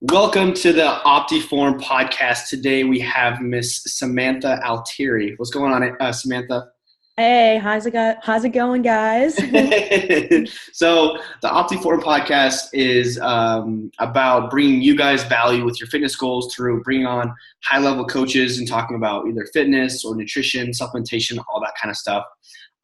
Welcome to the Opti-Form Podcast. Today we have Miss Samantha Altieri. What's going on, Samantha? Hey, how's it going, guys? So the Opti-Form Podcast is about bringing you guys value with your fitness goals through bringing on high-level coaches and talking about either fitness or nutrition, supplementation, all that kind of stuff.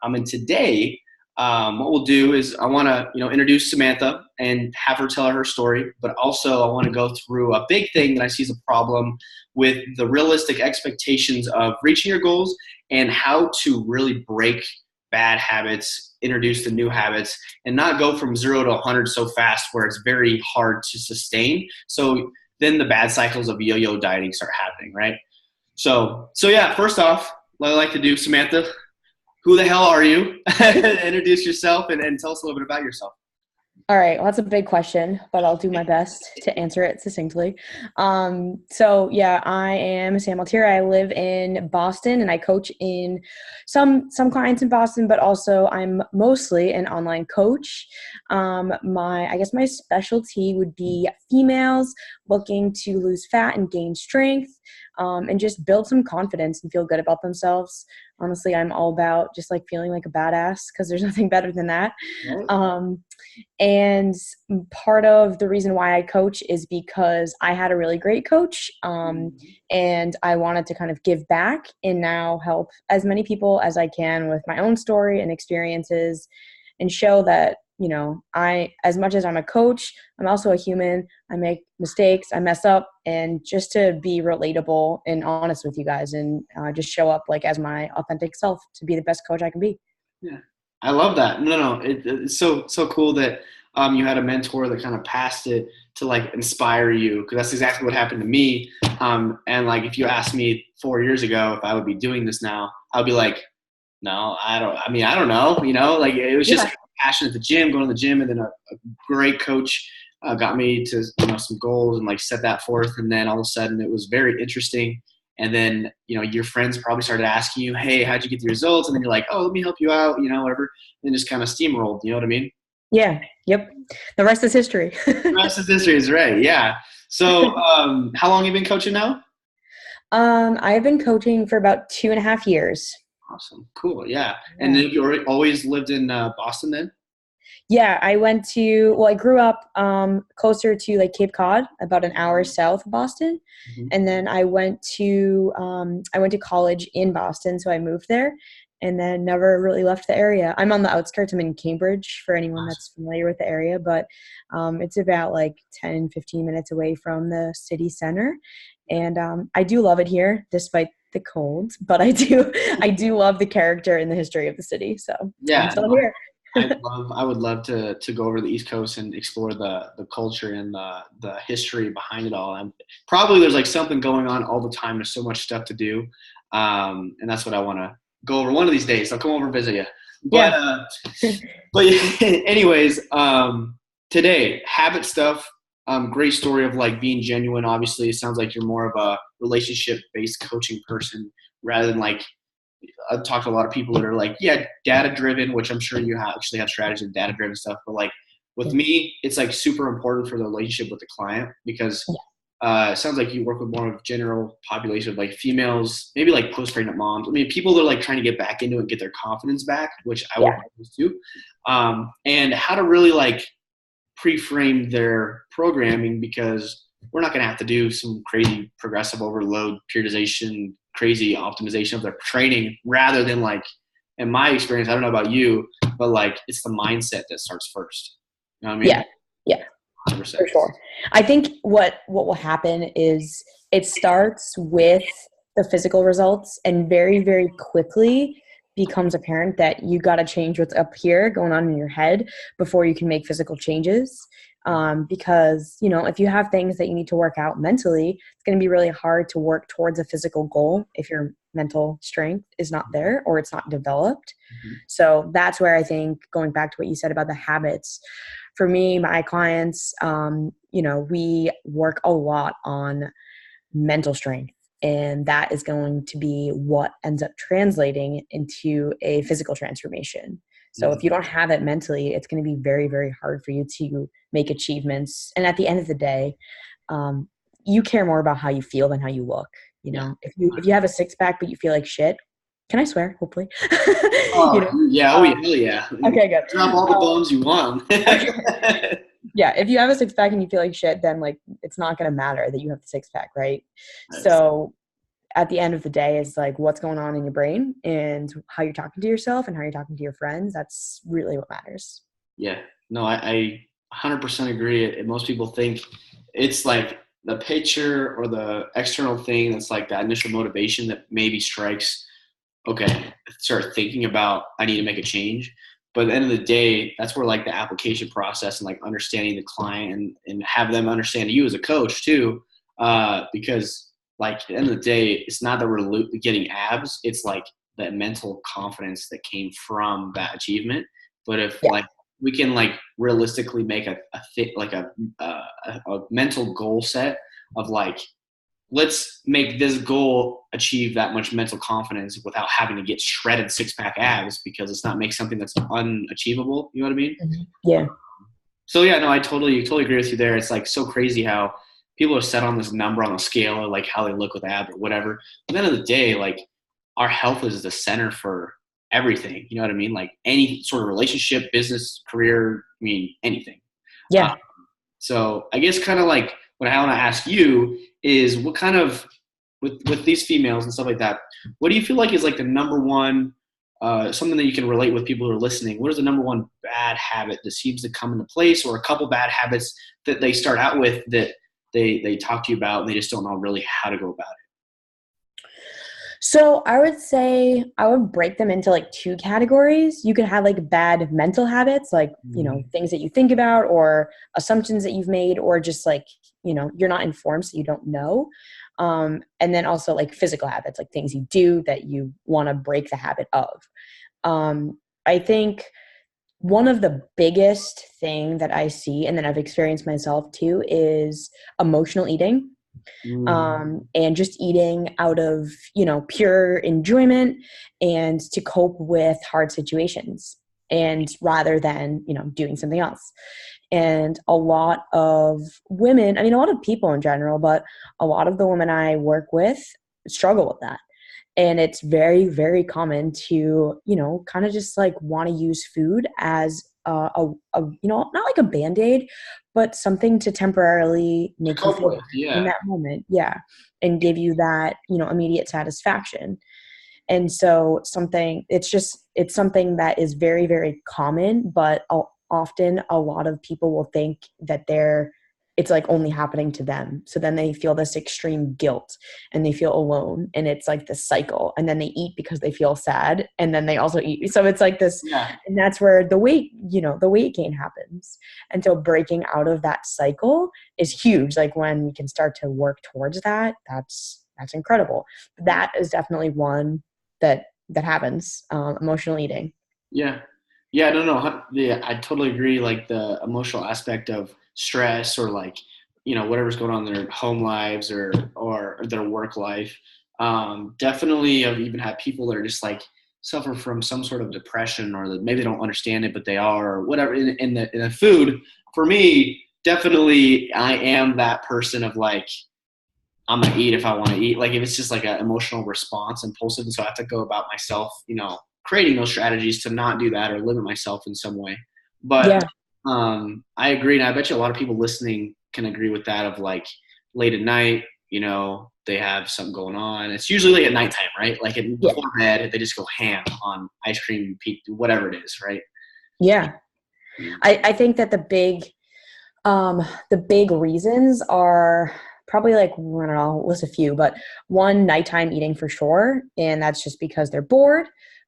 And today, what we'll do is I want to, introduce Samantha and have her tell her story, but also I want to go through a big thing that I see as a problem with the realistic expectations of reaching your goals and how to really break bad habits, introduce the new habits, and not go from 0 to 100 so fast where it's very hard to sustain. So then the bad cycles of yo-yo dieting start happening, right? So yeah, first off, what I'd like to do, Samantha, who the hell are you? Introduce yourself and tell us a little bit about yourself. All right. Well, that's a big question, but I'll do my best to answer it succinctly. So I am Sam Altieri. I live in Boston and I coach in some clients in Boston, but also I'm mostly an online coach. I guess my specialty would be females looking to lose fat and gain strength, and just build some confidence and feel good about themselves. Honestly, I'm all about just like feeling like a badass because there's nothing better than that. Right. And part of the reason why I coach is because I had a really great coach, and I wanted to kind of give back and now help as many people as I can with my own story and experiences and show that, as much as I'm a coach, I'm also a human. I make mistakes, I mess up, and just to be relatable and honest with you guys and just show up like as my authentic self to be the best coach I can be. Yeah, I love that. No, it's so cool that you had a mentor that kind of passed it to like inspire you, because that's exactly what happened to me. And like if you asked me 4 years ago if I would be doing this now, I would be like, no, I don't know. Like it was just passion at the gym, going to the gym, and then a great coach got me to some goals and like set that forth, and then all of a sudden it was very interesting. And then, your friends probably started asking you, hey, how'd you get the results? And then you're like, oh, let me help you out, whatever. And just kind of steamrolled, you know what I mean? Yeah. Yep. The rest is history. The rest is history is right. Yeah. So how long have you been coaching now? I've been coaching for about 2.5 years. Awesome. Cool. Yeah. And then you always lived in Boston then? Yeah, I grew up closer to like Cape Cod, about an hour south of Boston. Mm-hmm. And then I went to college in Boston, so I moved there and then never really left the area. I'm on the outskirts. I'm in Cambridge for anyone that's familiar with the area, but it's about like 10, 15 minutes away from the city center. And I do love it here despite the cold, but I do love the character and the history of the city. So yeah, I'm still here. I would love to go over to the East Coast and explore the culture and the history behind it all. And probably there's like something going on all the time. There's so much stuff to do, and that's what I want to go over one of these days. I'll come over and visit you. But anyways, today habit stuff. Great story of like being genuine. Obviously, it sounds like you're more of a relationship-based coaching person rather than like. I've talked to a lot of people that are like, data-driven, which I'm sure you actually have strategies and data-driven stuff. But like with me, it's like super important for the relationship with the client because it sounds like you work with more of general population of like females, maybe like post-pregnant moms. I mean, people that are like trying to get back into it and get their confidence back, which I work with too. And how to really like pre-frame their programming, because we're not going to have to do some crazy progressive overload periodization, crazy optimization of their training, rather than like, in my experience, I don't know about you, but like it's the mindset that starts first. You know what I mean? Yeah, 100%. for sure. I think what will happen is it starts with the physical results and very, very quickly becomes apparent that you got to change what's up here going on in your head before you can make physical changes. Because, if you have things that you need to work out mentally, it's going to be really hard to work towards a physical goal if your mental strength is not there or it's not developed. Mm-hmm. So that's where I think, going back to what you said about the habits, for me, my clients, we work a lot on mental strength. And that is going to be what ends up translating into a physical transformation. So if you don't have it mentally, it's going to be very, very hard for you to make achievements. And at the end of the day, you care more about how you feel than how you look. You know, if you have a six pack, but you feel like shit, can I swear? Hopefully. Oh, yeah. Oh, yeah. Hell yeah. Okay, good. Drop all the bombs you want. Okay. Yeah. If you have a six pack and you feel like shit, then like, it's not going to matter that you have the six pack. Right. So at the end of the day, it's like what's going on in your brain and how you're talking to yourself and how you're talking to your friends. That's really what matters. Yeah. No, I 100% agree. Most people think it's like the picture or the external thing that's like that initial motivation that maybe strikes, okay, start thinking about, I need to make a change. But at the end of the day, that's where like the application process and like understanding the client and have them understand you as a coach too. Because like at the end of the day, it's not that we're getting abs. It's like that mental confidence that came from that achievement. But if like we can like realistically make a mental goal set of like, let's make this goal achieve that much mental confidence without having to get shredded six-pack abs because it's not make something that's unachievable. You know what I mean? Mm-hmm. Yeah. So yeah, no, I totally agree with you there. It's like so crazy how people are set on this number on a scale of like how they look with abs or whatever. But at the end of the day, like our health is the center for everything. You know what I mean? Like any sort of relationship, business, career, I mean, anything. Yeah. So I guess kind of like what I want to ask you is what kind of, with these females and stuff like that, what do you feel like is like the number one, something that you can relate with people who are listening? What is the number one bad habit that seems to come into place, or a couple bad habits that they start out with that they talk to you about and they just don't know really how to go about it? So I would say I would break them into like two categories. You could have like bad mental habits, like, you know, things that you think about or assumptions that you've made, or just like, you know, you're not informed, so you don't know. And then also like physical habits, like things you do that you want to break the habit of. I think one of the biggest thing that I see, and that I've experienced myself too, is emotional eating. And just eating out of, you know, pure enjoyment and to cope with hard situations, and rather than, you know, doing something else. And a lot of women, I mean, a lot of people in general, but a lot of the women I work with struggle with that. And it's very, very common to, you know, kind of just like want to use food as you know, not like a Band-Aid, but something to temporarily make you feel in that moment. Yeah. And give you that, you know, immediate satisfaction. And so it's something that is very, very common, but often a lot of people will think that it's like only happening to them. So then they feel this extreme guilt and they feel alone, and it's like this cycle. And then they eat because they feel sad, and then they also eat. So it's like this, and that's where the weight gain happens. And so breaking out of that cycle is huge. Like when we can start to work towards that, that's incredible. That is definitely one that happens, emotional eating. Yeah. No. Yeah, I totally agree. Like the emotional aspect of stress, or like, you know, whatever's going on in their home lives or their work life. Definitely, I've even had people that are just like suffer from some sort of depression, or that maybe they don't understand it, but they are, or whatever. In the food, for me, definitely, I am that person of like, I'm gonna eat if I want to eat. Like if it's just like an emotional response, impulsive, and so I have to go about myself, you know, creating those strategies to not do that or limit myself in some way. But I agree, and I bet you a lot of people listening can agree with that. Of like late at night, you know, they have something going on. It's usually like at nighttime, right? Like before bed, they just go ham on ice cream, whatever it is, right? Yeah, I think that the big reasons are probably like, I don't know, I'll list a few, but one, nighttime eating for sure. And that's just because they're bored.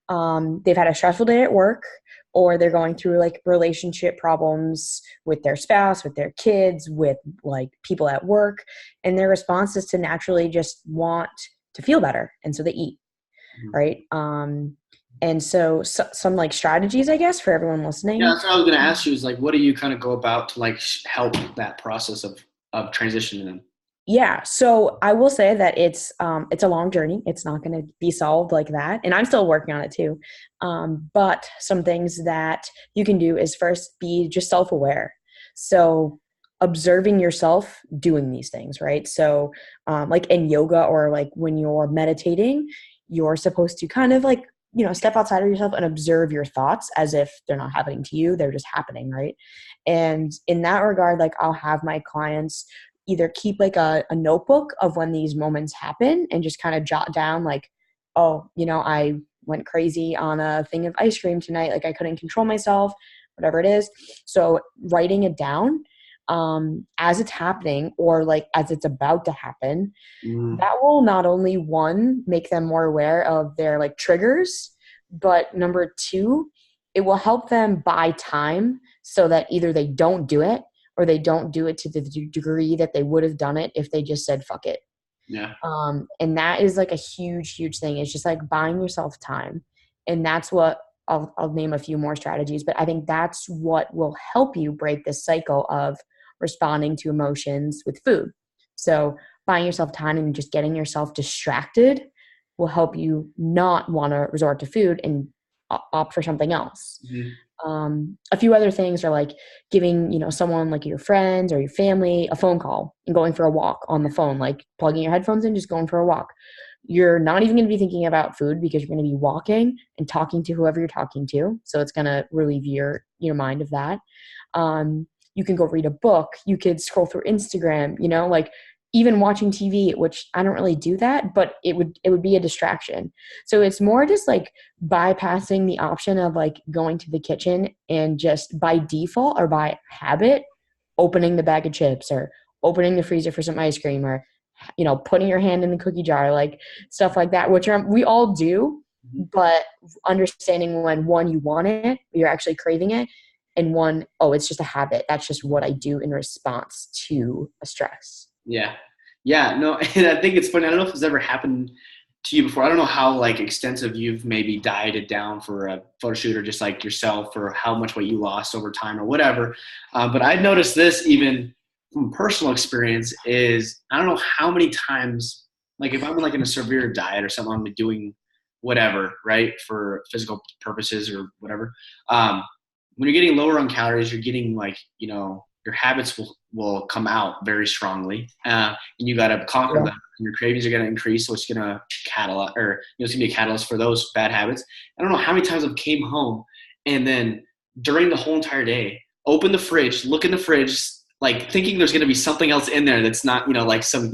They've had a stressful day at work, or they're going through like relationship problems with their spouse, with their kids, with like people at work. And their response is to naturally just want to feel better. And so they eat. Right. And so some like strategies, I guess, for everyone listening. Yeah, that's what I was going to ask you, is like, what do you kind of go about to like help that process of transitioning them? Yeah. So I will say that it's a long journey. It's not going to be solved like that. And I'm still working on it too. But some things that you can do is first be just self-aware. So observing yourself doing these things, right? So like in yoga or like when you're meditating, you're supposed to kind of like, step outside of yourself and observe your thoughts as if they're not happening to you. They're just happening, right? And in that regard, like I'll have my clients either keep like a notebook of when these moments happen and just kind of jot down like, oh, I went crazy on a thing of ice cream tonight. Like I couldn't control myself, whatever it is. So writing it down as it's happening or like as it's about to happen, that will not only one, make them more aware of their like triggers, but number two, it will help them buy time so that either they don't do it or they don't do it to the degree that they would have done it if they just said, fuck it. Yeah. And that is like a huge, huge thing. It's just like buying yourself time. And that's what I'll name a few more strategies, but I think that's what will help you break this cycle of responding to emotions with food. So buying yourself time and just getting yourself distracted will help you not want to resort to food and opt for something else. A few other things are like giving, someone like your friends or your family a phone call and going for a walk on the phone, like plugging your headphones in, just going for a walk. You're not even going to be thinking about food because you're going to be walking and talking to whoever you're talking to. So it's going to relieve your mind of that. You can go read a book. You could scroll through Instagram, like even watching TV, which I don't really do that, but it would be a distraction. So it's more just like bypassing the option of like going to the kitchen and just by default or by habit, opening the bag of chips or opening the freezer for some ice cream or, putting your hand in the cookie jar, like stuff like that, which we all do, but understanding when one, you want it, you're actually craving it, and one, oh, it's just a habit. That's just what I do in response to a stress. Yeah. Yeah. No, and I think it's funny. I don't know if it's ever happened to you before. I don't know how like extensive you've maybe dieted down for a photo shoot or just like yourself or how much weight you lost over time or whatever. But I noticed this even from personal experience is I don't know how many times, like if I'm like in a severe diet or something, I'm doing whatever, right, for physical purposes or whatever. When you're getting lower on calories, you're getting like, your habits will come out very strongly. And you got to conquer them. Your cravings are going to increase. So it's going to catalyze or it's going to be a catalyst for those bad habits. I don't know how many times I've came home and then during the whole entire day, open the fridge, look in the fridge, like thinking there's going to be something else in there that's not, like some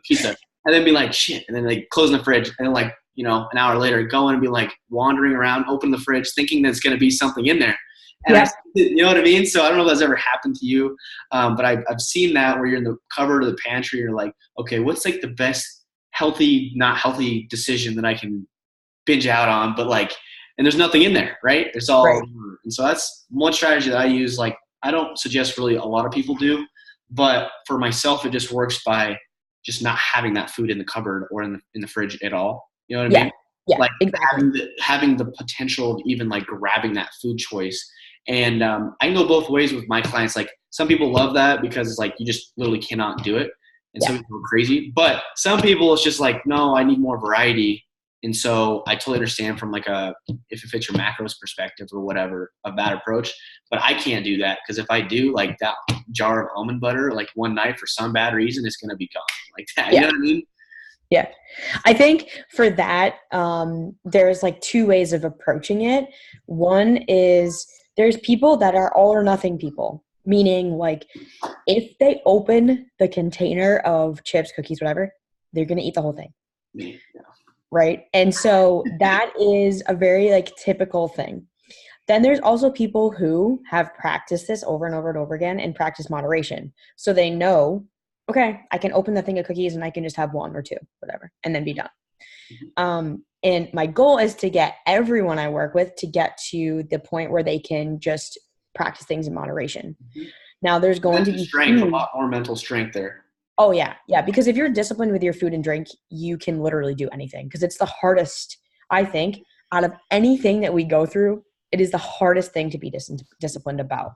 pizza, and then be like, shit. And then like closing the fridge and then like, an hour later go in and be like wandering around, open the fridge, thinking there's going to be something in there. And you know what I mean? So I don't know if that's ever happened to you, but I've seen that where you're in the cupboard or the pantry, you're like, okay, what's like the best healthy, not healthy decision that I can binge out on, but like, and there's nothing in there, right? It's all, right. And so that's one strategy that I use. Like, I don't suggest really a lot of people do, but for myself, it just works by just not having that food in the cupboard or in the fridge at all. You know what I mean? Yeah, like exactly. having the potential of even like grabbing that food choice. And I can go both ways with my clients. Like some people love that because it's like you just literally cannot do it. And some people go crazy. But some people it's just like, no, I need more variety. And so I totally understand from like if it fits your macros perspective or whatever of that approach. But I can't do that because if I do, like that jar of almond butter, like one night for some bad reason, it's going to be gone like that. You know what I mean? Yeah. I think for that, there's like two ways of approaching it. One is there's people that are all or nothing people, meaning like if they open the container of chips, cookies, whatever, they're going to eat the whole thing. Yeah. Right. And so that is a very like typical thing. Then there's also people who have practiced this over and over and over again and practice moderation. So they know, okay, I can open the thing of cookies and I can just have one or two, whatever, and then be done. And my goal is to get everyone I work with to get to the point where they can just practice things in moderation. Now there's going to be a lot more mental strength there. Oh yeah. Yeah. Because if you're disciplined with your food and drink, you can literally do anything because it's the hardest, I think, out of anything that we go through. It is the hardest thing to be disciplined about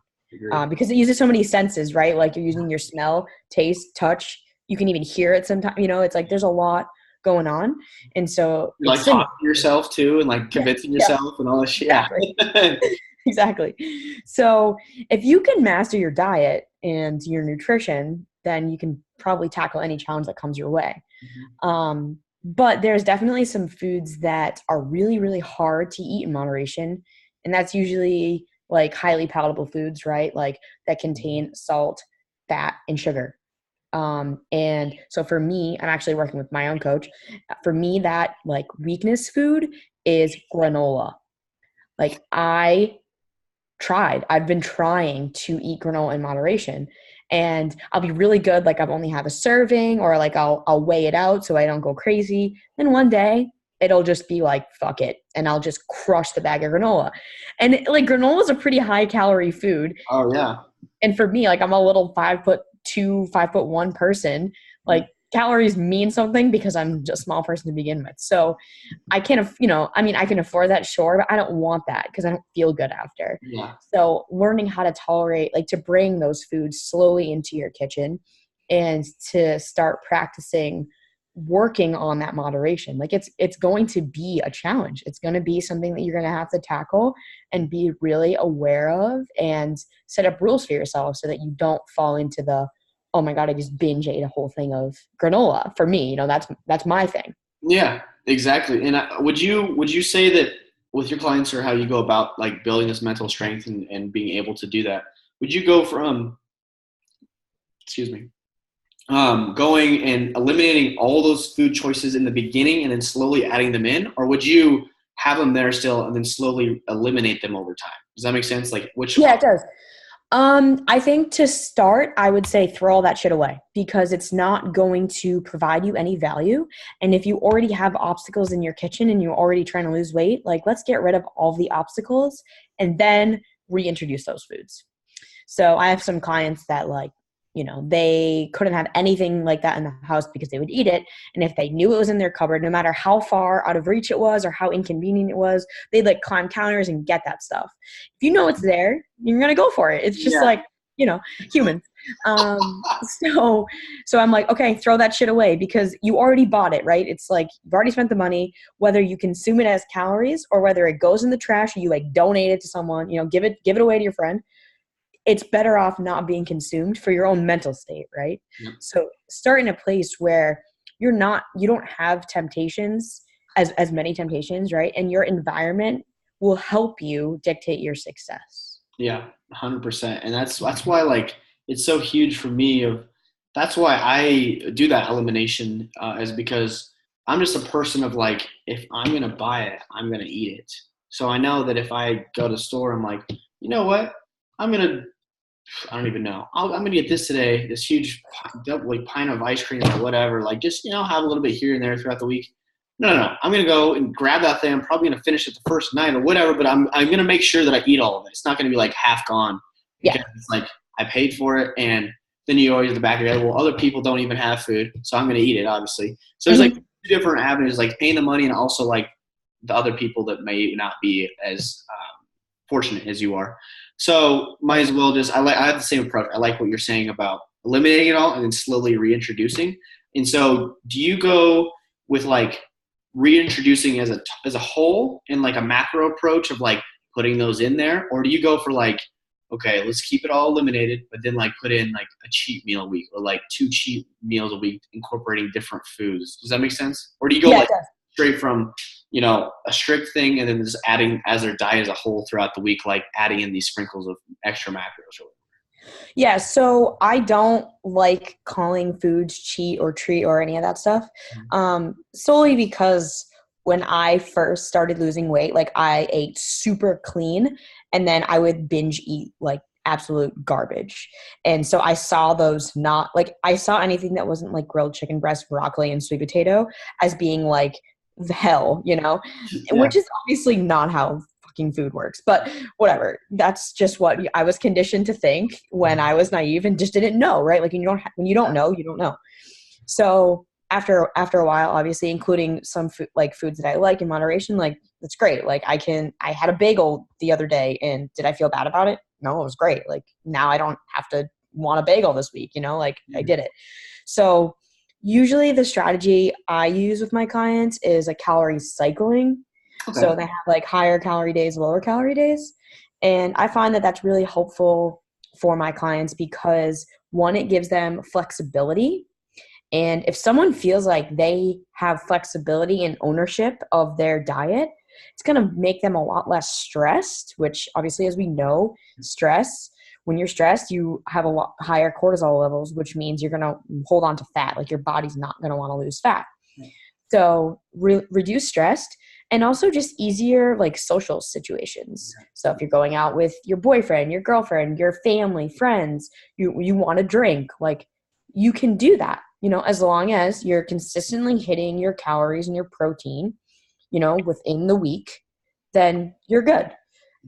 because it uses so many senses, right? Like you're using your smell, taste, touch. You can even hear it sometimes, it's like there's a lot going on. And so you're like talking to yourself too and like convincing yourself and all this shit. Exactly. Exactly. So if you can master your diet and your nutrition, then you can probably tackle any challenge that comes your way. But there's definitely some foods that are really, really hard to eat in moderation. And that's usually like highly palatable foods, right? Like that contain salt, fat, and sugar. And so for me, I'm actually working with my own coach. For me, that like weakness food is granola. Like I've been trying to eat granola in moderation, and I'll be really good. Like I've only have a serving, or like I'll weigh it out so I don't go crazy. Then one day it'll just be like, fuck it. And I'll just crush the bag of granola. And like granola is a pretty high calorie food. Oh yeah. And for me, like I'm a little 5'2", 5'1" person, like calories mean something because I'm just a small person to begin with. So I can't, I can afford that, sure, but I don't want that because I don't feel good after. Yeah. So learning how to tolerate, like to bring those foods slowly into your kitchen and to start practicing working on that moderation. Like it's going to be a challenge. It's going to be something that you're going to have to tackle and be really aware of and set up rules for yourself so that you don't fall into the, oh my God, I just binge ate a whole thing of granola. For me, that's my thing. Yeah, exactly. And would you say that with your clients or how you go about like building this mental strength and being able to do that, would you go from, going and eliminating all those food choices in the beginning and then slowly adding them in? Or would you have them there still and then slowly eliminate them over time? Does that make sense? Like which? Yeah, it does. I think to start, I would say throw all that shit away because it's not going to provide you any value. And if you already have obstacles in your kitchen and you're already trying to lose weight, like let's get rid of all the obstacles and then reintroduce those foods. So I have some clients that they couldn't have anything like that in the house because they would eat it. And if they knew it was in their cupboard, no matter how far out of reach it was or how inconvenient it was, they'd like climb counters and get that stuff. If you know it's there, you're going to go for it. It's just humans. So I'm like, okay, throw that shit away because you already bought it, right? It's like you've already spent the money, whether you consume it as calories or whether it goes in the trash or you like donate it to someone, give it away to your friend. It's better off not being consumed for your own mental state, right? Yep. So start in a place where you don't have temptations, as many temptations, right? And your environment will help you dictate your success. Yeah, 100%. And that's why like it's so huge for me. That's why I do that elimination is because I'm just a person of like, if I'm going to buy it, I'm going to eat it. So I know that if I go to the store, I'm like, you know what? I don't even know. I'm going to get this today, this huge pint of ice cream or whatever. Like just, have a little bit here and there throughout the week. No. I'm going to go and grab that thing. I'm probably going to finish it the first night or whatever, but I'm going to make sure that I eat all of it. It's not going to be like half gone. Because it's like I paid for it. And then you always in the back of your head, well, other people don't even have food. So I'm going to eat it, obviously. So there's like two different avenues, like paying the money and also like the other people that may not be as fortunate as you are. So might as well I have the same approach. I like what you're saying about eliminating it all and then slowly reintroducing. And so do you go with like reintroducing as a whole in like a macro approach of like putting those in there? Or do you go for like, okay, let's keep it all eliminated, but then like put in like a cheat meal a week or like 2 cheat meals a week incorporating different foods? Does that make sense? Or do you go straight from, a strict thing and then just adding as their diet as a whole throughout the week, like adding in these sprinkles of extra macros? Yeah, so I don't like calling foods cheat or treat or any of that stuff, solely because when I first started losing weight, like I ate super clean and then I would binge eat like absolute garbage. And so I saw I saw anything that wasn't like grilled chicken breast, broccoli, and sweet potato as being like the hell, which is obviously not how fucking food works, but whatever. That's just what I was conditioned to think when I was naive and just didn't know, right? Like when you don't know, you don't know. So after a while, obviously, including some foods that I like in moderation, like that's great. Like I had a bagel the other day and did I feel bad about it? No, it was great. Like now I don't have to want a bagel this week, I did it. So usually the strategy I use with my clients is a calorie cycling. Okay. So they have like higher calorie days, lower calorie days. And I find that that's really helpful for my clients because one, it gives them flexibility. And if someone feels like they have flexibility and ownership of their diet, it's going to make them a lot less stressed, which obviously, as we know, when you're stressed, you have a lot higher cortisol levels, which means you're going to hold on to fat. Like your body's not going to want to lose fat. So reduce stress, and also just easier like social situations. So if you're going out with your boyfriend, your girlfriend, your family, friends, you want to drink, like you can do that, as long as you're consistently hitting your calories and your protein, within the week, then you're good.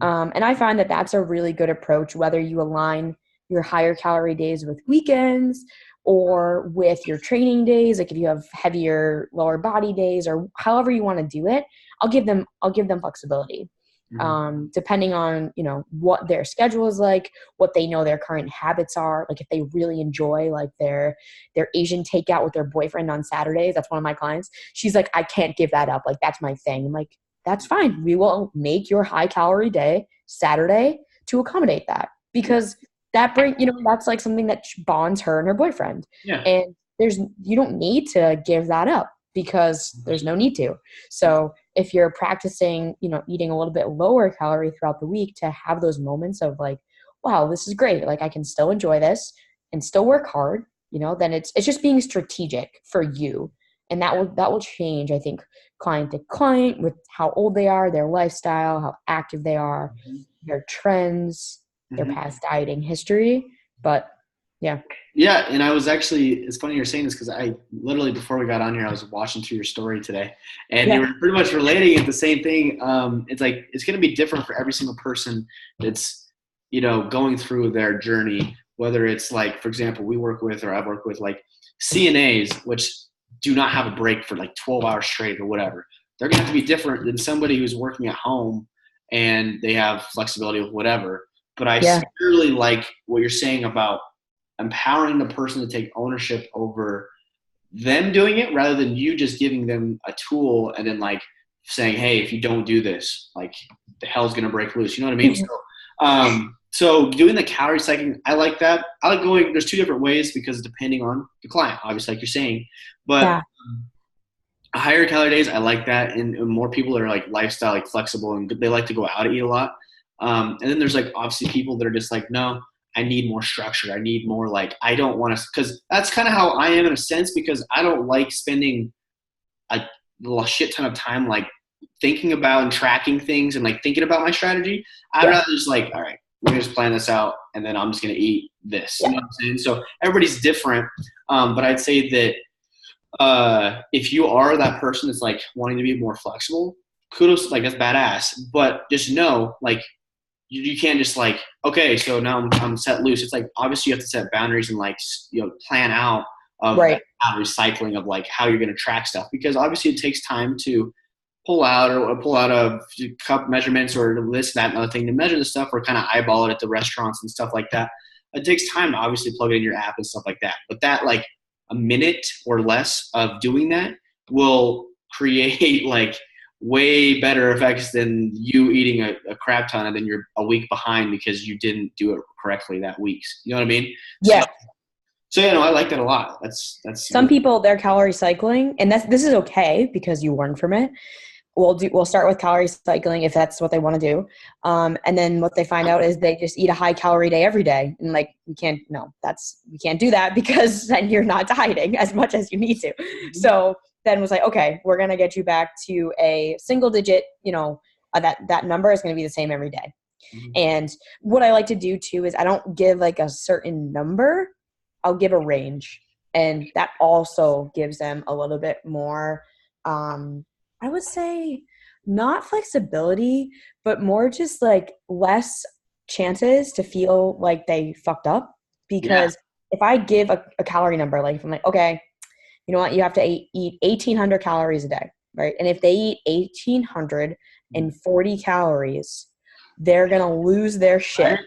And I find that that's a really good approach, whether you align your higher calorie days with weekends or with your training days. Like if you have heavier lower body days or however you want to do it, I'll give them flexibility. Depending on, what their schedule is like, what they know their current habits are. Like if they really enjoy like their Asian takeout with their boyfriend on Saturdays, that's one of my clients. She's like, I can't give that up. Like that's my thing. I'm like, that's fine. We will make your high calorie day Saturday to accommodate that, because that's like something that bonds her and her boyfriend. Yeah. And you don't need to give that up because there's no need to. So if you're practicing, eating a little bit lower calorie throughout the week to have those moments of like, wow, this is great. Like I can still enjoy this and still work hard, then it's just being strategic for you. And that will change, I think, client to client with how old they are, their lifestyle, how active they are, their trends, their past dieting history. But yeah. Yeah. And I was actually, it's funny you're saying this because I literally, before we got on here, I was watching through your story today and you were pretty much relating it the same thing. It's like, it's going to be different for every single person that's, going through their journey, whether it's like, for example, I've worked with like CNAs, which do not have a break for like 12 hours straight or whatever. They're going to have to be different than somebody who's working at home and they have flexibility with whatever. But I really like what you're saying about empowering the person to take ownership over them doing it rather than you just giving them a tool and then like saying, hey, if you don't do this, like the hell's going to break loose. You know what I mean? So doing the calorie cycling, I like that. I like going, there's two different ways because depending on the client, obviously, like you're saying, but higher calorie days, I like that. And more people that are like lifestyle, like flexible and they like to go out and eat a lot. And then there's like obviously people that are just like, no, I need more structure. I need more like, I don't want to, because that's kind of how I am in a sense, because I don't like spending a shit ton of time like thinking about and tracking things and like thinking about my strategy. I'd rather just like, all right, we're going to just plan this out and then I'm just going to eat this. You know what I'm saying? So everybody's different. But I'd say that if you are that person that's like wanting to be more flexible, kudos, like that's badass. But just know, like, you can't just like, okay, so now I'm set loose. It's like, obviously you have to set boundaries and like, plan out of that recycling of like how you're going to track stuff, because obviously it takes time to pull out a cup measurements or this, that, and other thing to measure the stuff or kind of eyeball it at the restaurants and stuff like that. It takes time to obviously plug it in your app and stuff like that. But that like a minute or less of doing that will create like way better effects than you eating a crap ton and then you're a week behind because you didn't do it correctly that week. You know what I mean? Yeah. So I like that a lot. That's some people, they're calorie cycling, and this is okay because you learn from it. We'll start with calorie cycling if that's what they want to do. And then what they find out is they just eat a high calorie day every day. And like, we can't do that because then you're not dieting as much as you need to. So then was like, okay, we're going to get you back to a single digit, that number is going to be the same every day. And what I like to do too is I don't give like a certain number. I'll give a range. And that also gives them a little bit more, I would say not flexibility, but more just like less chances to feel like they fucked up. Because if I give a calorie number, like if I'm like, okay, you know what, you have to eat 1,800 calories a day, right? And if they eat 1,840 calories, they're going to lose their shit,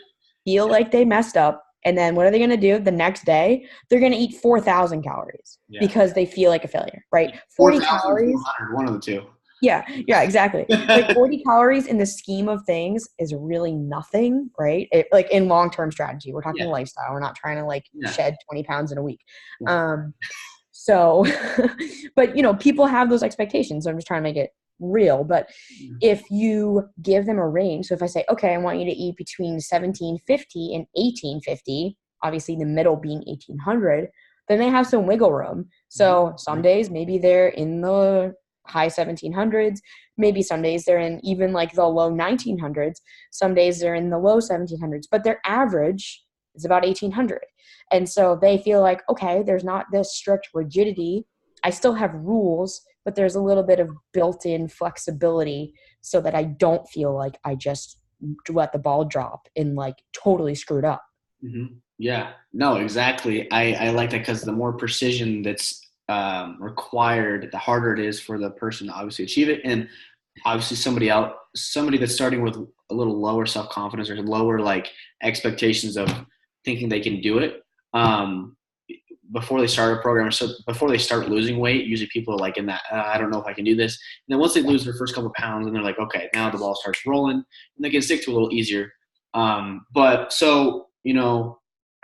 feel like they messed up. And then what are they going to do the next day? They're going to eat 4,000 calories because they feel like a failure, right? 40 calories. One of the two. Yeah, exactly. Like 40 calories in the scheme of things is really nothing, right? Like in long-term strategy, we're talking Yeah. lifestyle. We're not trying to like Yeah. shed 20 pounds in a week. Yeah. So, but people have those expectations. So I'm just trying to make it real. But if you give them a range, so if I say, okay, I want you to eat between 1750 and 1850, obviously the middle being 1800, then they have some wiggle room. So some days maybe they're in the high 1700s, maybe some days they're in even like the low 1900s, some days they're in the low 1700s, but their average is about 1800. And so they feel like, okay, there's not this strict rigidity. I still have rules, but there's a little bit of built-in flexibility so that I don't feel like I just let the ball drop and like totally screwed up. Mm-hmm. Yeah, no, exactly. I like that because the more precision that's required, the harder it is for the person to obviously achieve it. And obviously somebody that's starting with a little lower self-confidence or lower like expectations of thinking they can do it before they start a program. So before they start losing weight, usually people are like in that, I don't know if I can do this. And then once they lose their first couple of pounds and they're like, okay, now the ball starts rolling and they can stick to it a little easier. But so,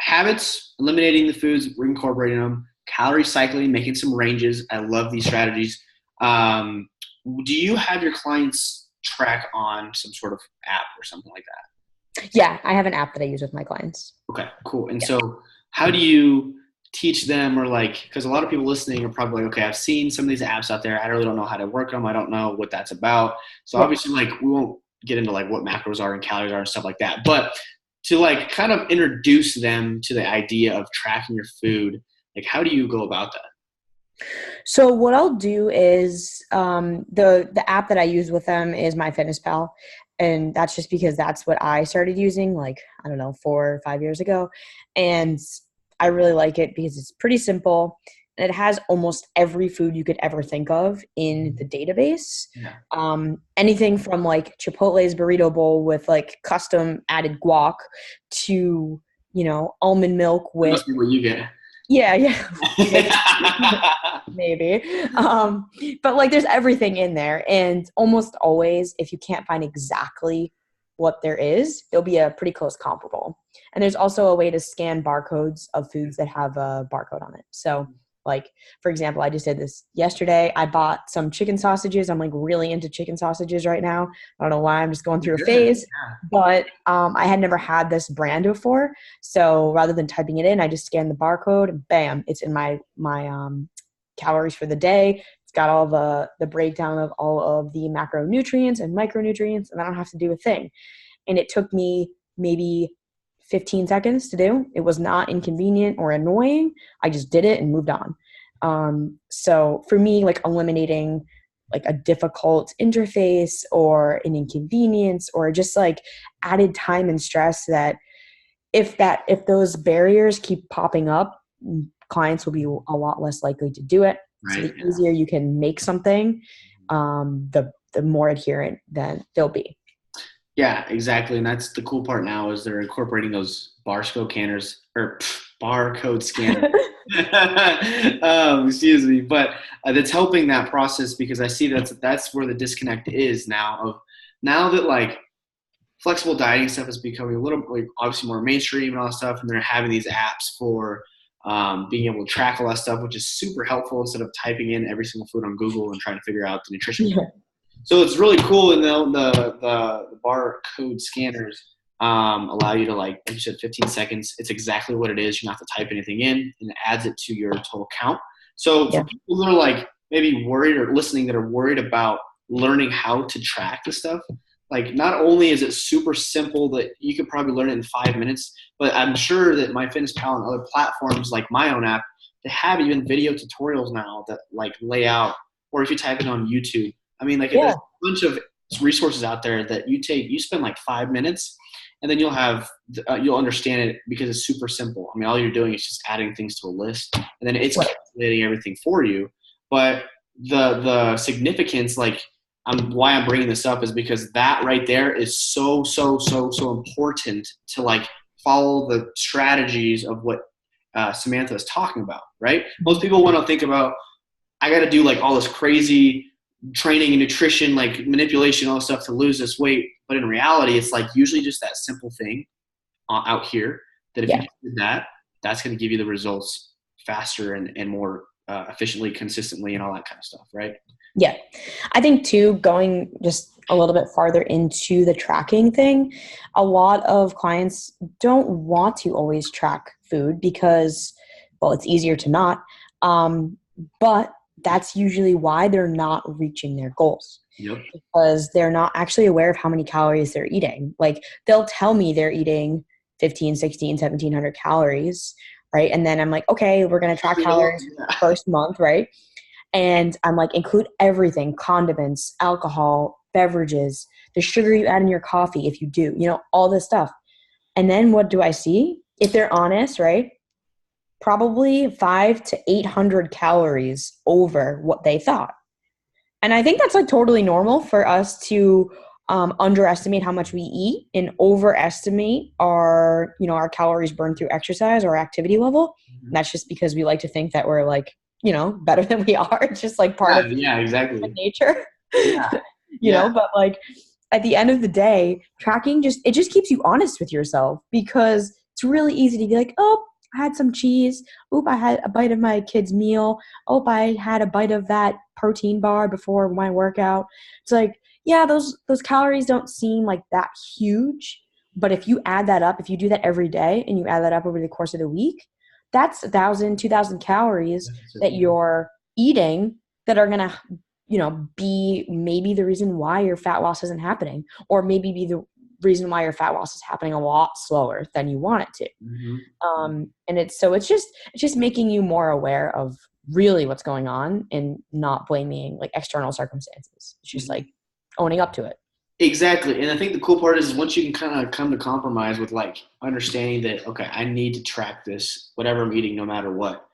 habits, eliminating the foods, incorporating them, calorie cycling, making some ranges. I love these strategies. Do you have your clients track on some sort of app or something like that? Yeah, I have an app that I use with my clients. Okay, cool. And so how do you teach them, or like, because a lot of people listening are probably like, okay, I've seen some of these apps out there. I really don't know how to work them. I don't know what that's about. So obviously like we won't get into like what macros are and calories are and stuff like that, but to like kind of introduce them to the idea of tracking your food, like how do you go about that? So what I'll do is the app that I use with them is MyFitnessPal. And that's just because that's what I started using like, I don't know, 4 or 5 years ago. And I really like it because it's pretty simple. And it has almost every food you could ever think of in the database. Yeah. Anything from like Chipotle's burrito bowl with like custom added guac to, almond milk with. That must be what you get. Yeah. Maybe. But like there's everything in there. And almost always, if you can't find exactly what there is, there'll be a pretty close comparable. And there's also a way to scan barcodes of foods that have a barcode on it. So like, for example, I just did this yesterday. I bought some chicken sausages. I'm like really into chicken sausages right now. I don't know why, I'm just going through a phase, but I had never had this brand before. So rather than typing it in, I just scanned the barcode and bam, it's in my calories for the day. It's got all the breakdown of all of the macronutrients and micronutrients, and I don't have to do a thing. And it took me maybe 15 seconds to do. It was not inconvenient or annoying. I just did it and moved on. So for me, like eliminating like a difficult interface or an inconvenience or just like added time and stress, that if those barriers keep popping up, clients will be a lot less likely to do it. Right. So the easier you can make something, the more adherent then they'll be. Yeah, exactly. And that's the cool part now is they're incorporating those barcode scanners. Excuse me. But that's helping that process, because I see that's where the disconnect is now that like flexible dieting stuff is becoming a little like obviously more mainstream and all that stuff. And they're having these apps for being able to track all that stuff, which is super helpful instead of typing in every single food on Google and trying to figure out the nutrition. Yeah. So it's really cool. And the barcode scanners allow you to, like you said, 15 seconds. It's exactly what it is. You don't have to type anything in, and it adds it to your total count. So for people that are like maybe worried or listening that are worried about learning how to track this stuff, like not only is it super simple that you could probably learn it in 5 minutes, but I'm sure that MyFitnessPal and other platforms like my own app, they have even video tutorials now that like lay out, or if you type it on YouTube, I mean, like there's a bunch of resources out there that you spend like 5 minutes, and then you'll understand it because it's super simple. I mean, all you're doing is just adding things to a list, and then it's calculating everything for you. But the significance, like why I'm bringing this up, is because that right there is so important to like follow the strategies of what Samantha is talking about, right? Most people want to think about, I got to do like all this crazy training and nutrition, like manipulation, all this stuff to lose this weight. But in reality, it's like usually just that simple thing out here that if you just did that, that's going to give you the results faster and more efficiently, consistently, and all that kind of stuff, right? Yeah. I think too, going just a little bit farther into the tracking thing, a lot of clients don't want to always track food because, well, it's easier to not. But that's usually why they're not reaching their goals. Yep. Because they're not actually aware of how many calories they're eating. Like they'll tell me they're eating 15, 16, 1700 calories, right? And then I'm like, okay, we're going to track calories first month, right? And I'm like, include everything, condiments, alcohol, beverages, the sugar you add in your coffee if you do, all this stuff. And then what do I see? If they're honest, right? Probably 500 to 800 calories over what they thought. And I think that's like totally normal for us to underestimate how much we eat and overestimate our calories burned through exercise or activity level. And that's just because we like to think that we're like, better than we are. It's just like part of exactly nature, Yeah. But like at the end of the day, tracking just keeps you honest with yourself, because it's really easy to be like, oh, I had some cheese. Oop, I had a bite of my kid's meal. Oh, I had a bite of that protein bar before my workout. It's like, yeah, those calories don't seem like that huge. But if you add that up, if you do that every day and you add that up over the course of the week, that's 1,000, 2,000 calories that you're eating that are going to, be maybe the reason why your fat loss isn't happening, or maybe be the reason why your fat loss is happening a lot slower than you want it to. And it's just making you more aware of really what's going on and not blaming like external circumstances. It's just like owning up to it. Exactly. And I think the cool part is once you can kind of come to compromise with like understanding that, okay, I need to track this, whatever I'm eating, no matter what.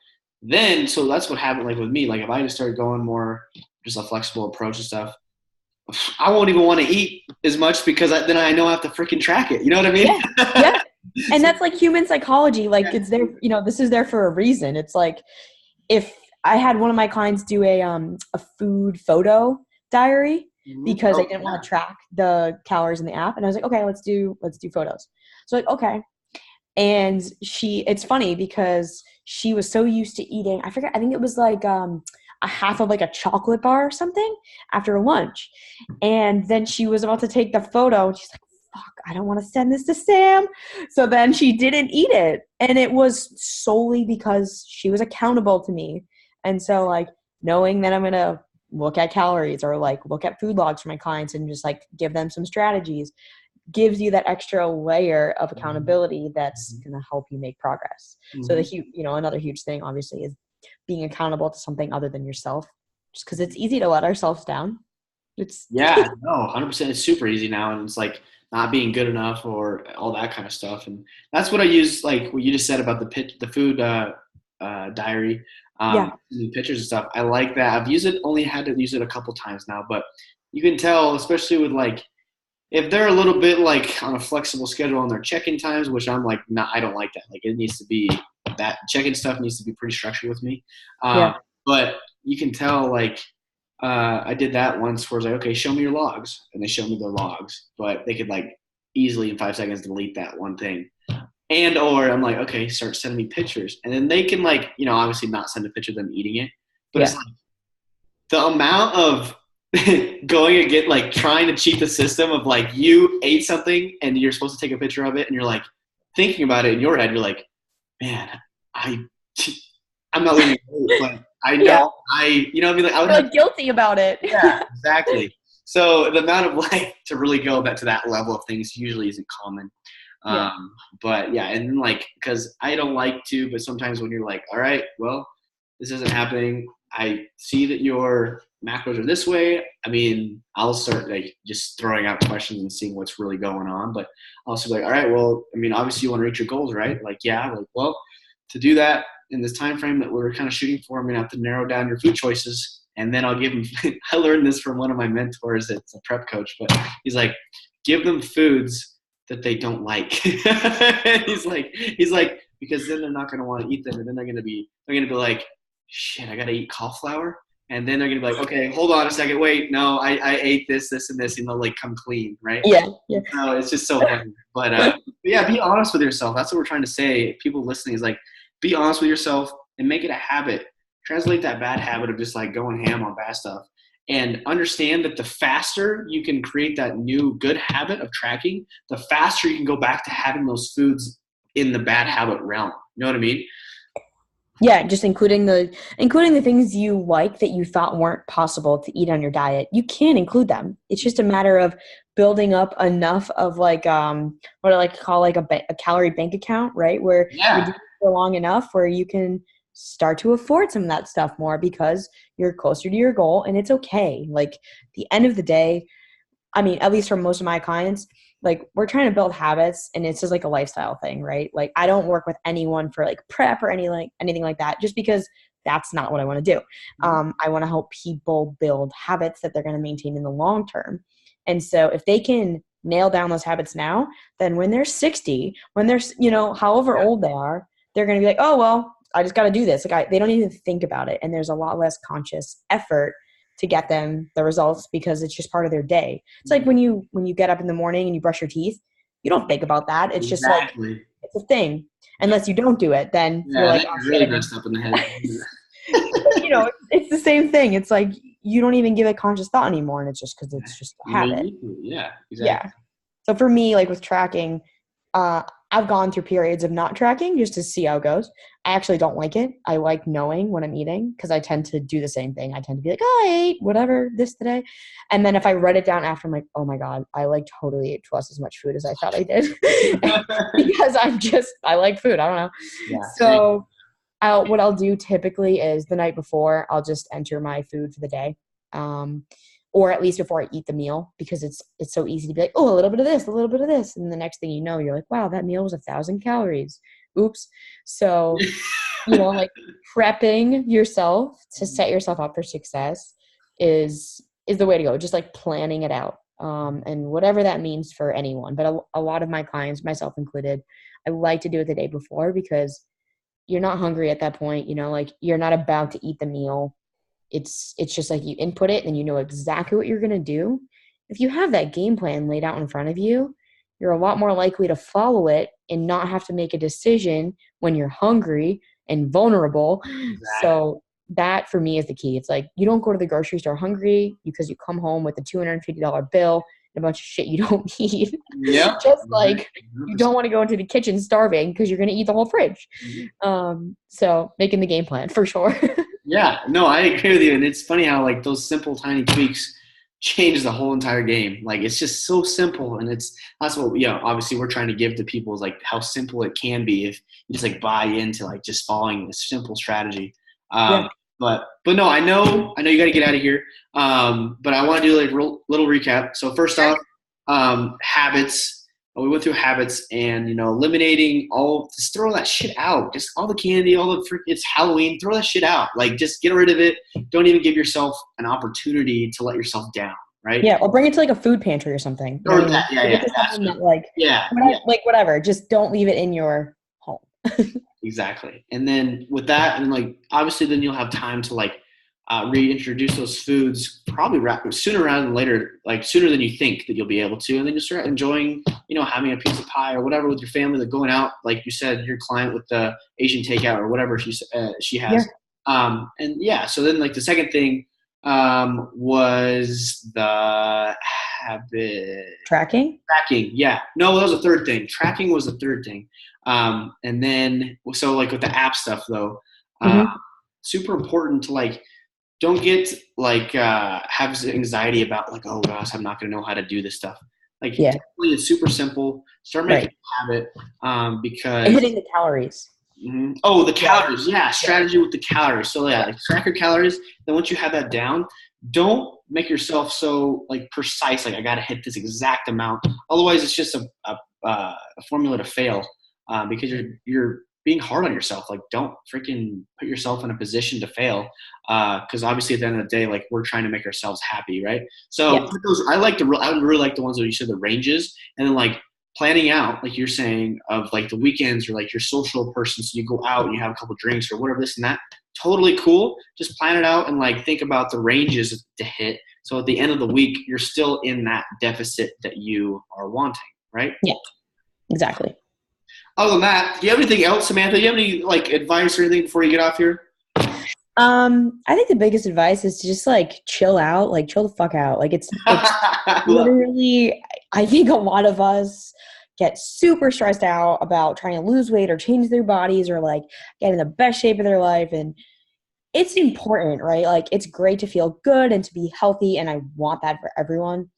Then, so that's what happened like with me. Like if I just started going more just a flexible approach and stuff, I won't even want to eat as much because then I know I have to freaking track it. You know what I mean? Yeah. And that's like human psychology. Like it's there, this is there for a reason. It's like if I had one of my clients do a food photo diary because I didn't want to track the calories in the app. And I was like, okay, let's do photos. So like, okay. And it's funny because she was so used to eating, I think it was like, a half of like a chocolate bar or something after lunch. And then she was about to take the photo and she's like, fuck, I don't want to send this to Sam. So then she didn't eat it. And it was solely because she was accountable to me. And so like knowing that I'm going to look at calories or like look at food logs for my clients and just like give them some strategies gives you that extra layer of accountability that's going to help you make progress. So another huge thing obviously is being accountable to something other than yourself, just because it's easy to let ourselves down. 100%. It's super easy now. And it's like not being good enough or all that kind of stuff. And that's what I use. Like what you just said about the food diary, pictures and stuff. I like that. I've only had to use it a couple times now, but you can tell, especially with like, if they're a little bit like on a flexible schedule on their check-in times, which I'm like, nah, I don't like that. Like it needs to be, that check-in stuff needs to be pretty structured with me. But you can tell like I did that once where I was like, okay, show me your logs. And they showed me their logs. But they could like easily in 5 seconds delete that one thing. And or I'm like, okay, start sending me pictures. And then they can like, obviously not send a picture of them eating it. But it's like the amount of going and get like trying to cheat the system of like you ate something and you're supposed to take a picture of it and you're like thinking about it in your head, you're like, man, I'm not losing weight, but I know you know what I mean? Like I would feel guilty about it. Yeah, exactly. So the amount of like to really go back to that level of things usually isn't common. But yeah, and then like because I don't like to, but sometimes when you're like, all right, well, this isn't happening. I see that your macros are this way. I mean, I'll start like just throwing out questions and seeing what's really going on. But I'll also be like, all right, well, I mean, obviously you want to reach your goals, right? Like, yeah, like, well, to do that in this time frame that we're kind of shooting for, I'm gonna have to narrow down your food choices. And then I'll give them I learned this from one of my mentors, it's a prep coach, but he's like, give them foods that they don't like. he's like, because then they're not gonna want to eat them, and then they're gonna be like, shit, I gotta eat cauliflower. And then they're going to be like, okay, hold on a second. Wait, no, I ate this, and this, and they'll like come clean. Right. Yeah. Yeah. So it's just so funny. But yeah, be honest with yourself. That's what we're trying to say. People listening is like, be honest with yourself and make it a habit. Translate that bad habit of just like going ham on bad stuff, and understand that the faster you can create that new good habit of tracking, the faster you can go back to having those foods in the bad habit realm. You know what I mean? Yeah, just including the things you like that you thought weren't possible to eat on your diet. You can include them. It's just a matter of building up enough of like what I like to call like a calorie bank account, right? Where you're doing it for long enough where you can start to afford some of that stuff more because you're closer to your goal, and it's okay. Like at the end of the day, I mean, at least for most of my clients, like we're trying to build habits, and it's just like a lifestyle thing, right? Like I don't work with anyone for like prep or anything like that, just because that's not what I want to do. I want to help people build habits that they're going to maintain in the long term. And so if they can nail down those habits now, then when they're 60, when they're, however old they are, they're going to be like, oh, well, I just got to do this. Like they don't even think about it. And there's a lot less conscious effort to get them the results because it's just part of their day. It's like when you get up in the morning and you brush your teeth, you don't think about that. It's just like, it's a thing. Unless you don't do it, then you're like, oh, really messed up in the head. It's the same thing. It's like you don't even give it conscious thought anymore, and it's just because it's just a habit. Yeah, exactly. Yeah. So for me, like with tracking, I've gone through periods of not tracking just to see how it goes. I actually don't like it. I like knowing what I'm eating because I tend to do the same thing. I tend to be like, oh, I ate whatever this today. And then if I write it down after, I'm like, oh my God, I like totally ate twice as much food as I thought I did because I like food. I don't know. Yeah, so what I'll do typically is the night before, I'll just enter my food for the day. Or at least before I eat the meal, because it's so easy to be like, oh, a little bit of this, a little bit of this. And the next thing you know, you're like, wow, that meal was 1,000 calories. Oops. So, like prepping yourself to set yourself up for success is the way to go. Just like planning it out. And whatever that means for anyone. But a lot of my clients, myself included, I like to do it the day before because you're not hungry at that point. Like you're not about to eat the meal. It's just like you input it and you know exactly what you're going to do. If you have that game plan laid out in front of you, you're a lot more likely to follow it and not have to make a decision when you're hungry and vulnerable. Exactly. So that for me is the key. It's like you don't go to the grocery store hungry because you come home with a $250 bill and a bunch of shit you don't need. Yeah. Just like you don't want to go into the kitchen starving because you're going to eat the whole fridge. So making the game plan for sure. Yeah, no, I agree with you. And it's funny how like those simple, tiny tweaks change the whole entire game. Like it's just so simple. And that's what, obviously we're trying to give to people is like how simple it can be if you just like buy into like just following this simple strategy. But no, I know you got to get out of here. But I want to do like a little recap. So first off, habits. We went through habits and, eliminating just throw that shit out. Just all the candy, it's Halloween, throw that shit out. Like, just get rid of it. Don't even give yourself an opportunity to let yourself down, right? Yeah, or bring it to like a food pantry or something. Or that, whatever. Just don't leave it in your home. Exactly. And then with that, and like, obviously then you'll have time to like, reintroduce those foods probably sooner rather than later, like sooner than you think that you'll be able to. And then you start enjoying, having a piece of pie or whatever with your family, like going out, like you said, your client with the Asian takeout or whatever she has. Yeah. So then like the second thing was the habit. Tracking? Yeah. No, that was the third thing. Tracking was the third thing. And then, so like with the app stuff though, super important to like, don't get like have anxiety about like, oh gosh, I'm not going to know how to do this stuff. Like it's super simple. Start making a habit because and hitting the calories. Mm-hmm. Oh, the calories. Yeah. Strategy with the calories. So like track your calories. Then once you have that down, don't make yourself so like precise. Like I got to hit this exact amount. Otherwise it's just a formula to fail because you're being hard on yourself. Like don't freaking put yourself in a position to fail. Cause obviously at the end of the day, like we're trying to make ourselves happy. Right. So I would really like the ones that you said the ranges and then like planning out, like you're saying of like the weekends or like your social person. So you go out and you have a couple drinks or whatever this and that, totally cool. Just plan it out and like think about the ranges to hit. So at the end of the week, you're still in that deficit that you are wanting, right? Yeah, exactly. Other than that, do you have anything else, Samantha? Do you have any like advice or anything before you get off here? I think the biggest advice is to just like chill out, like chill the fuck out. Like it's literally, I think a lot of us get super stressed out about trying to lose weight or change their bodies or like get in the best shape of their life. And it's important, right? Like it's great to feel good and to be healthy. And I want that for everyone.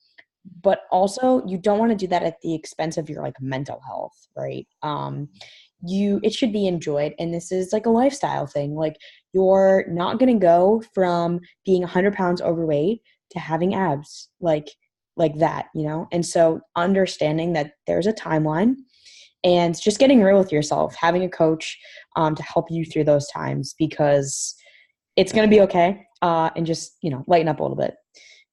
But also you don't want to do that at the expense of your like mental health, right? It should be enjoyed, and this is like a lifestyle thing. Like you're not going to go from being 100 pounds overweight to having abs like that, you know? And so understanding that there's a timeline and just getting real with yourself, having a coach to help you through those times, because it's going to be okay, and just, you know, lighten up a little bit.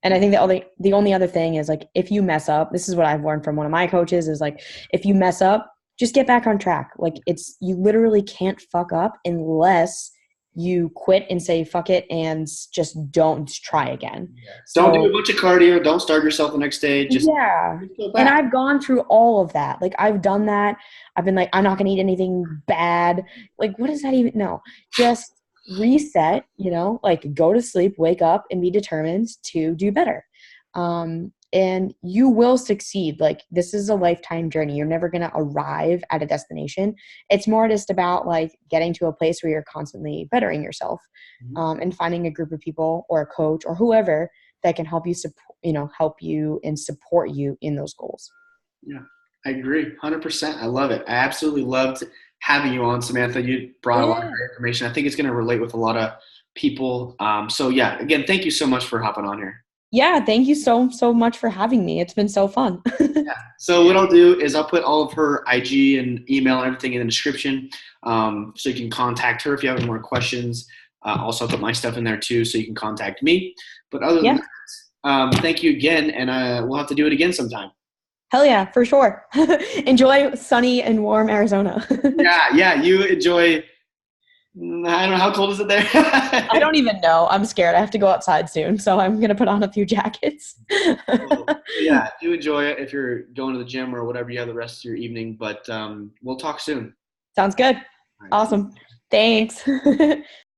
And I think the only other thing is like, if you mess up, this is what I've learned from one of my coaches, is like, if you mess up, just get back on track. Like you literally can't fuck up unless you quit and say, fuck it, and just don't try again. Yeah. So, don't do a bunch of cardio. Don't starve yourself the next day. Just go back. And I've gone through all of that. Like I've done that. I've been like, I'm not going to eat anything bad. Like, what does that even, no, just reset, you know, like go to sleep, wake up, and be determined to do better. And you will succeed. Like this is a lifetime journey. You're never going to arrive at a destination. It's more just about like getting to a place where you're constantly bettering yourself, and finding a group of people or a coach or whoever that can help you help you and support you in those goals. Yeah, I agree 100%. I love it. I absolutely loved having you on, Samantha. You brought a lot of great information. I think it's going to relate with a lot of people. So yeah, again, thank you so much for hopping on here. Yeah, thank you so much for having me. It's been so fun. Yeah. So what I'll do is I'll put all of her IG and email and everything in the description, so you can contact her if you have any more questions. Also, I'll put my stuff in there too, so you can contact me. But other than that, thank you again, and we'll have to do it again sometime. Hell yeah, for sure. Enjoy sunny and warm Arizona. Yeah, you enjoy. I don't know, how cold is it there? I don't even know. I'm scared. I have to go outside soon, so I'm going to put on a few jackets. Yeah, do enjoy it if you're going to the gym or whatever you have the rest of your evening, but we'll talk soon. Sounds good. Right. Awesome. Thanks.